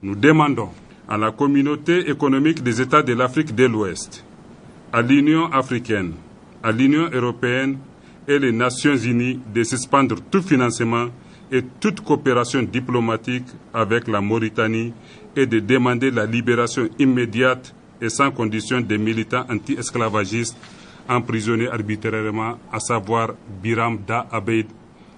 Nous demandons à la communauté économique des États de l'Afrique de l'Ouest, à l'Union africaine, à l'Union européenne et les Nations unies de suspendre tout financement et toute coopération diplomatique avec la Mauritanie et de demander la libération immédiate et sans condition des militants anti-esclavagistes emprisonnés arbitrairement, à savoir Biram Da Abeid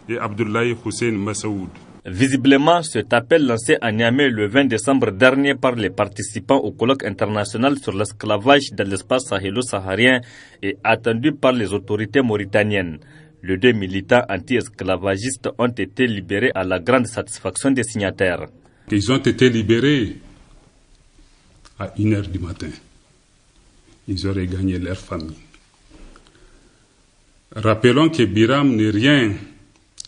et Abdoulaye Hussein Massaoud. Visiblement, cet appel lancé à Niamey le 20 décembre dernier par les participants au colloque international sur l'esclavage dans l'espace sahélo-saharien est attendu par les autorités mauritaniennes. Les 2 militants anti-esclavagistes ont été libérés à la grande satisfaction des signataires. Ils ont été libérés à 1h du matin. Ils auraient gagné leur famille. Rappelons que Biram n'est rien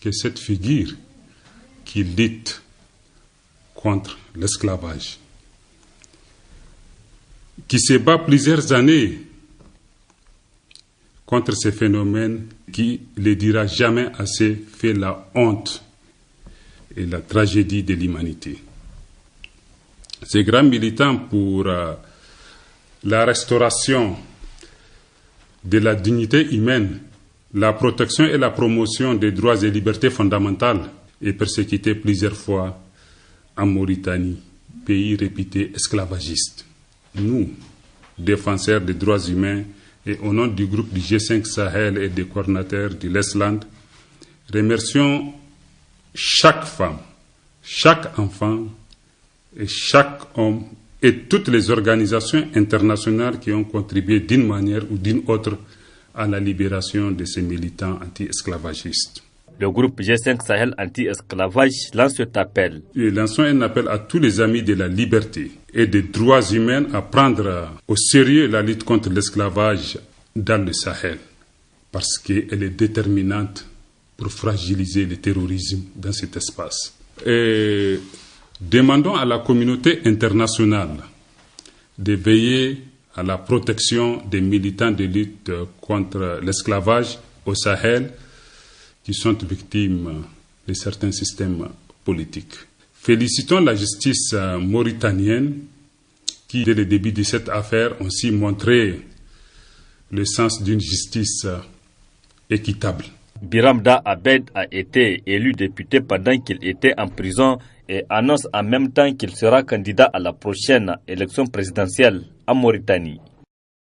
que cette figure qui lutte contre l'esclavage, qui se bat plusieurs années contre ces phénomènes qui, le dira jamais assez, fait la honte et la tragédie de l'humanité. Ces grands militants pour la restauration de la dignité humaine, la protection et la promotion des droits et libertés fondamentales est persécuté plusieurs fois en Mauritanie, pays réputé esclavagiste. Nous, défenseurs des droits humains et au nom du groupe du G5 Sahel et des coordinateurs du Lesland, remercions chaque femme, chaque enfant et chaque homme et toutes les organisations internationales qui ont contribué d'une manière ou d'une autre à la libération de ces militants anti-esclavagistes. Le groupe G5 Sahel anti-esclavage lance cet appel. Nous lançons un appel à tous les amis de la liberté et des droits humains à prendre au sérieux la lutte contre l'esclavage dans le Sahel, parce qu'elle est déterminante pour fragiliser le terrorisme dans cet espace. Et demandons à la communauté internationale de veiller à la protection des militants de lutte contre l'esclavage au Sahel qui sont victimes de certains systèmes politiques. Félicitons la justice mauritanienne qui, dès le début de cette affaire, ont su montrer le sens d'une justice équitable. Biram Da Abeid a été élu député pendant qu'il était en prison et annonce en même temps qu'il sera candidat à la prochaine élection présidentielle en Mauritanie.